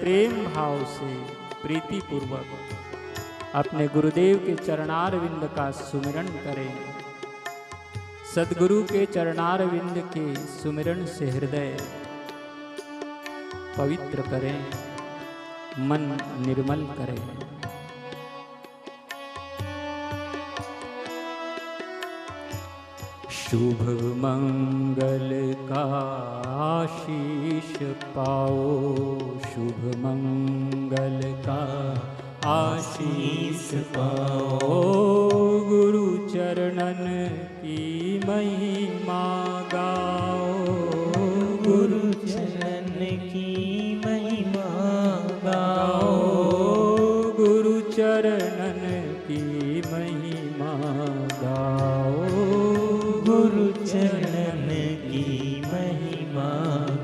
प्रेम भाव से प्रीति पूर्वक अपने गुरुदेव के चरणारविंद का सुमिरन करें। सद्गुरु के चरणारविंद के सुमिरन से हृदय पवित्र करें, मन निर्मल करें। शुभ मंगल का आशीष पाओ, शुभ मंगल का आशीष पाओ। गुरु चरणन की महिमा गाओ, गुरु चरण की महिमा गाओ, गुरु चरणन की महिमा गाओ, गुरु चरण की महिमा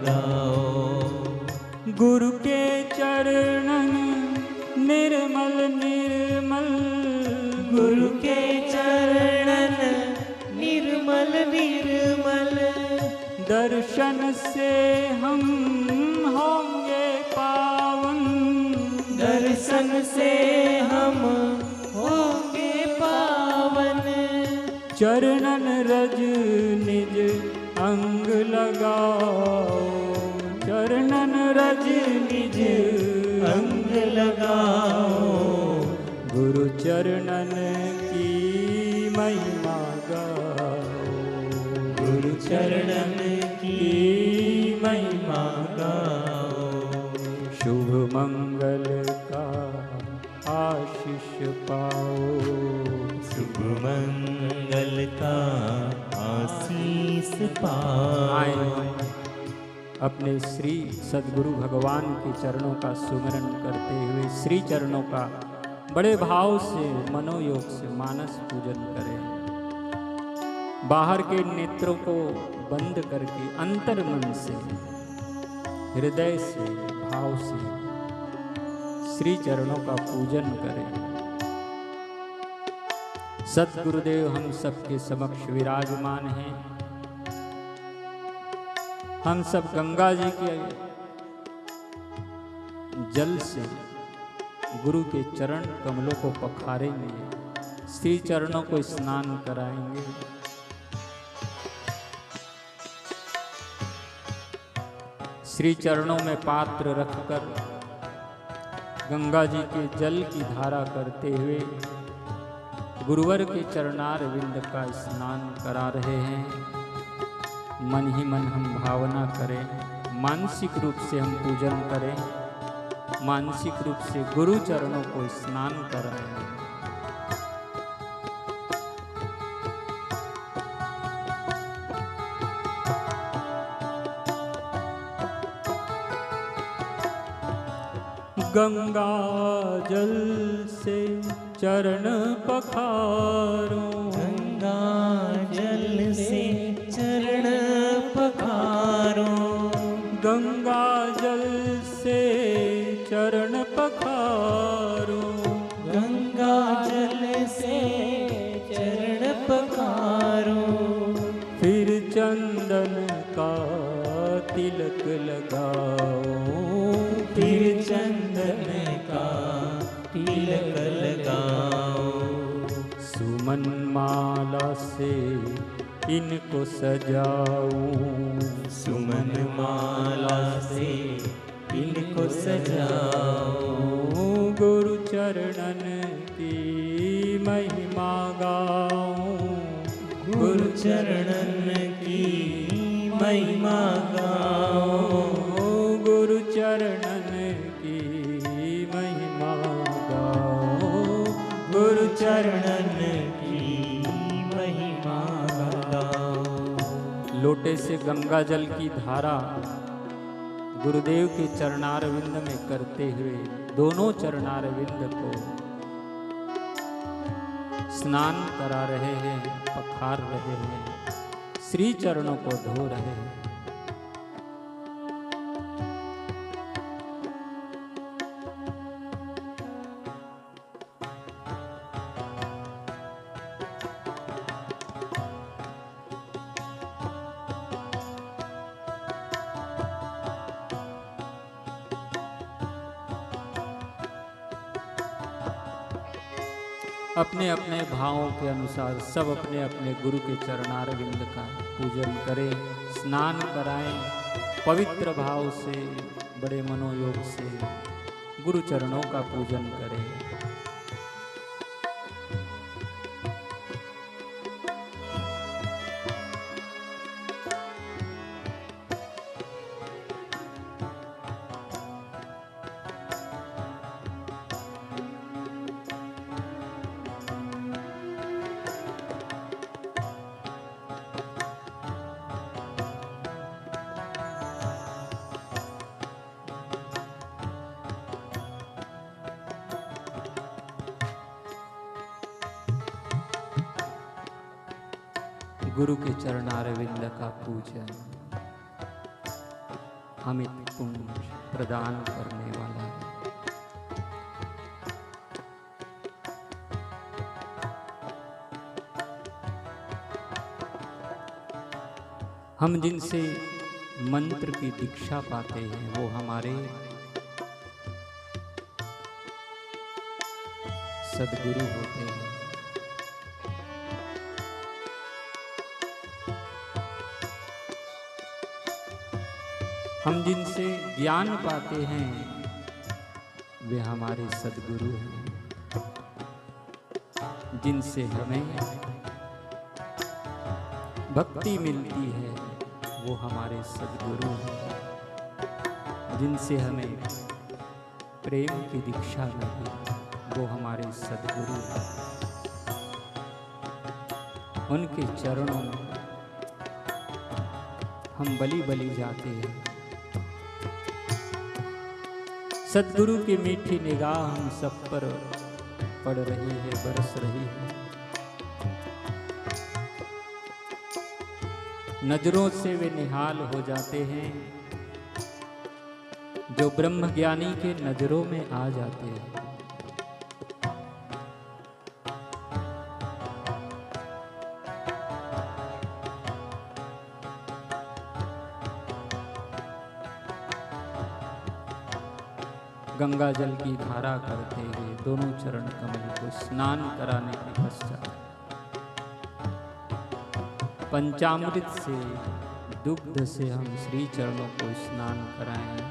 गाओ। गुरु के चरणन निर्मल निर्मल, गुरु के चरणन निर्मल निर्मल। दर्शन से हम होंगे पावन, दर्शन से हम होंगे पावन। चरणन रज निज अंग लगाओ, चरणन रज निज अंग लगाओ। गुरु चरणन की महिमा गाओ, गुरु चरणन की महिमा गाओ। शुभ मंगल का आशीष पाओ, शुभ मंगल का आशीष पाओ। अपने श्री सद्गुरु भगवान के चरणों का सुमिरन करते हुए श्री चरणों का बड़े भाव से मनोयोग से मानस पूजन करें। बाहर के नेत्रों को बंद करके अंतर मन से, हृदय से, भाव से श्री चरणों का पूजन करें। सद्गुरुदेव हम सबके समक्ष विराजमान हैं। हम सब गंगा जी के जल से गुरु के चरण कमलों को पखारेंगे, श्री चरणों को स्नान कराएंगे। श्री चरणों में पात्र रखकर गंगा जी के जल की धारा करते हुए गुरुवर के चरणारविंद का स्नान करा रहे हैं। मन ही मन हम भावना करें, मानसिक रूप से हम पूजन करें, मानसिक रूप से गुरु चरणों को स्नान कराएं। गंगा जल से चरण पखारो, गंगा जल से चरण पखारो, गंगा जल से चरण पखारो, गंगा जल से चरण पखारो। फिर चंदन का तिलक लगाओ, फिर चंदन का तिलक लगाओ। सुमन माला से इनको सजाओ, सुमन माला से इनको सजाओ। गुरु चरणन की महिमा गाओ, गुरु चरणन की महिमा गाओ। गुरु चरणन की महिमा गाओ, गुरु चरणन की महिमा गाओ। लोटे से गंगा जल की धारा गुरुदेव के चरणारविंद में करते हुए दोनों चरणारविंद को स्नान करा रहे हैं, पखार रहे हैं, श्री चरणों को धो रहे हैं। अपने अपने भावों के अनुसार सब अपने अपने गुरु के चरणारविंद का पूजन करें, स्नान कराएं, पवित्र भाव से बड़े मनोयोग से गुरु चरणों का पूजन करें। गुरु के चरणारविंद का पूजन अमित पुण्य प्रदान करने वाला है। हम जिनसे मंत्र की दीक्षा पाते हैं वो हमारे सद्गुरु होते हैं। हम जिनसे ज्ञान पाते हैं वे हमारे सद्गुरु हैं। जिनसे हमें भक्ति मिलती है वो हमारे सद्गुरु हैं। जिनसे हमें प्रेम की दीक्षा मिली वो हमारे सद्गुरु हैं। उनके चरणों में हम बलि बलि जाते हैं। सद्गुरु की मीठी निगाह हम सब पर पड़ रही है, बरस रही है। नजरों से वे निहाल हो जाते हैं जो ब्रह्म ज्ञानी के नजरों में आ जाते हैं। गंगा जल की धारा करते हुए दोनों चरण कमल को स्नान कराने के पश्चात पंचामृत से दुग्ध से हम श्री चरणों को स्नान कराएं।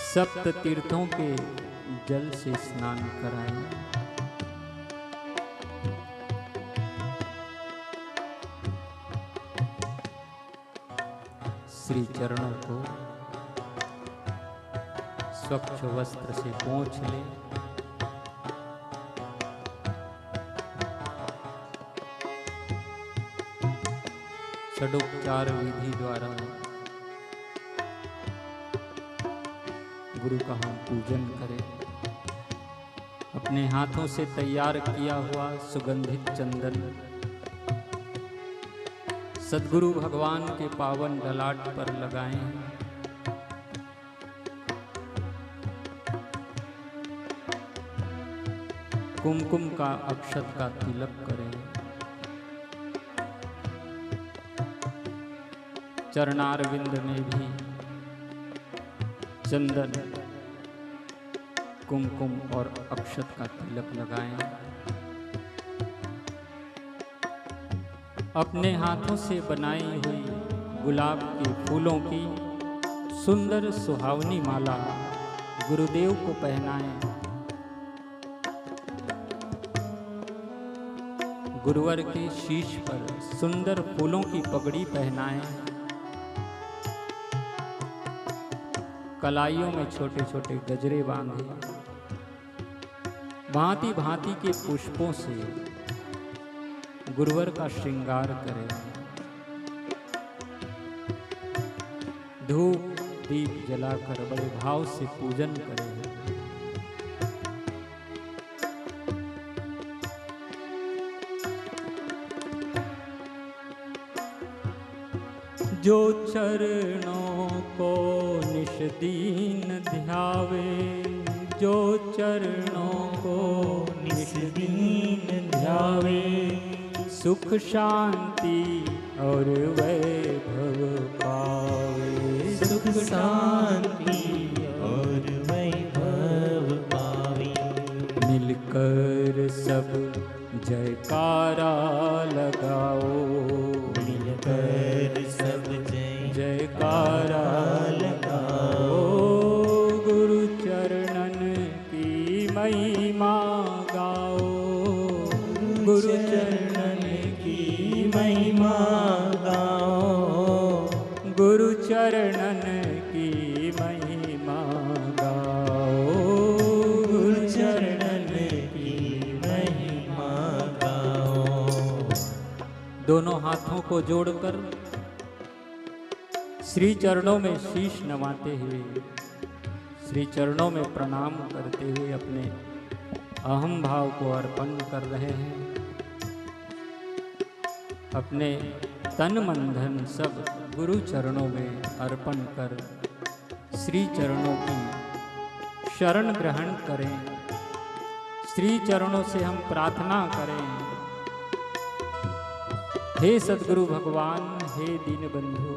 सप्त तीर्थों के जल से स्नान कराएं। श्री चरणों को स्वच्छ वस्त्र से पोंछ लें। षडोपचार विधि द्वारा गुरु का हम पूजन करें। अपने हाथों से तैयार किया हुआ सुगंधित चंदन सद्गुरु भगवान के पावन ललाट पर लगाएं। कुमकुम का अक्षत का तिलक करें। चरणारविंद में भी चंदन, कुमकुम और अक्षत का तिलक लगाएं। अपने हाथों से बनाई हुई गुलाब के फूलों की सुंदर सुहावनी माला गुरुदेव को पहनाएं। गुरुवर के शीश पर सुंदर फूलों की पगड़ी पहनाएं। कलाइयों में छोटे छोटे गजरे बांधे। भांति भांति के पुष्पों से गुरुवर का श्रृंगार करें। धूप दीप जलाकर बड़े भाव से पूजन करें। जो चरणों को निश दीन ध्यावे, जो चरणों को निश दीन ध्यावे, सुख शांति और वैभव पावे। सुख शांति और वैभव पावे। मिलकर सब जयकारा लगाओ, मिलकर सब जयकारा लगाओ। गुरु चरणन की महिमा गाओ, गुरु चरणन की महिमा गाओ। गुरु चरणन की महिमा गाओ, गुरु चरणन की महिमा गाओ। दोनों हाथों को जोड़कर श्री चरणों में शीश नवाते हुए, श्री चरणों में प्रणाम करते हुए अपने अहम भाव को अर्पण कर रहे हैं। अपने तन मन धन सब गुरु चरणों में अर्पण कर श्री चरणों की शरण ग्रहण करें। श्री चरणों से हम प्रार्थना करें, हे सद्गुरु भगवान, हे दीन बंधु,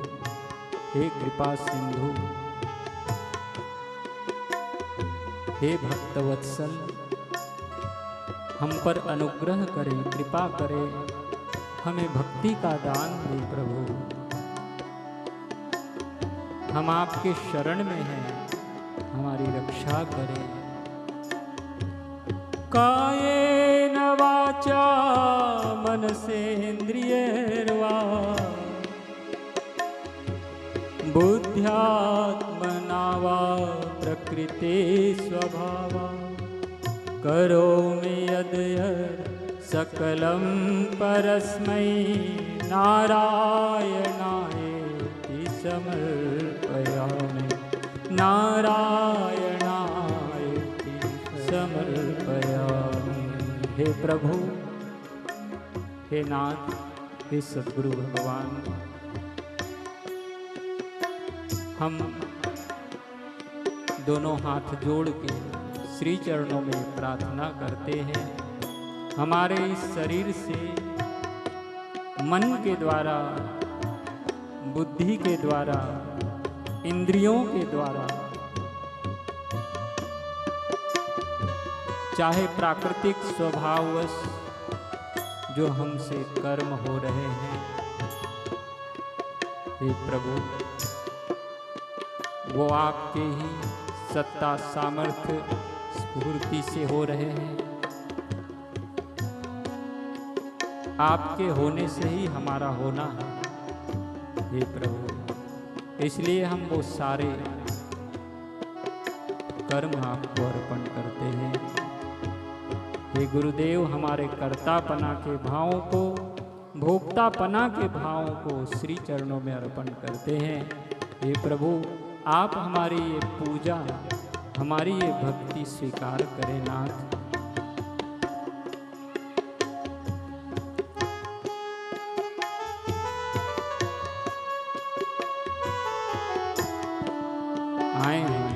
हे कृपा सिंधु, हे भक्तवत्सल, हम पर अनुग्रह करें, कृपा करें, हमें भक्ति का दान दे प्रभु। हम आपके शरण में हैं, हमारी रक्षा करें। कायेन वाचा मनसेन्द्रियैर्वा बुद्ध्यात्मना वा प्रकृते स्वभावा करोमि यद्यत् सकलं परस्मै नारायणायेति समर्पयामि, नारायणायेति समर्पयामि। हे प्रभु, हे नाथ, हे सद्गुरु भगवान, हम दोनों हाथ जोड़ के श्री चरणों में प्रार्थना करते हैं। हमारे इस शरीर से मन के द्वारा, बुद्धि के द्वारा, इंद्रियों के द्वारा, चाहे प्राकृतिक स्वभाववश जो हमसे कर्म हो रहे हैं, हे प्रभु, वो आपके ही सत्ता सामर्थ्य स्फूर्ति से हो रहे हैं। आपके होने से ही हमारा होना है, हे प्रभु। इसलिए हम वो सारे कर्म आपको अर्पण करते हैं। हे गुरुदेव, हमारे कर्तापना के भावों को, भोक्तापना के भावों को श्री चरणों में अर्पण करते हैं। हे प्रभु, आप हमारी ये पूजा, हमारी ये भक्ति स्वीकार करें नाथ। आए हैं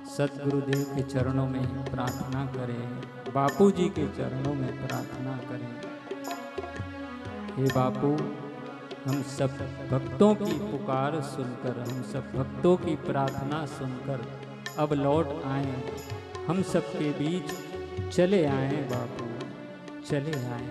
सतगुरुदेव के चरणों में प्रार्थना करें, बापू जी के चरणों में प्रार्थना करें। हे बापू, हम सब भक्तों की पुकार सुनकर, हम सब भक्तों की प्रार्थना सुनकर अब लौट आए, हम सबके बीच चले आए बापू, चले आए।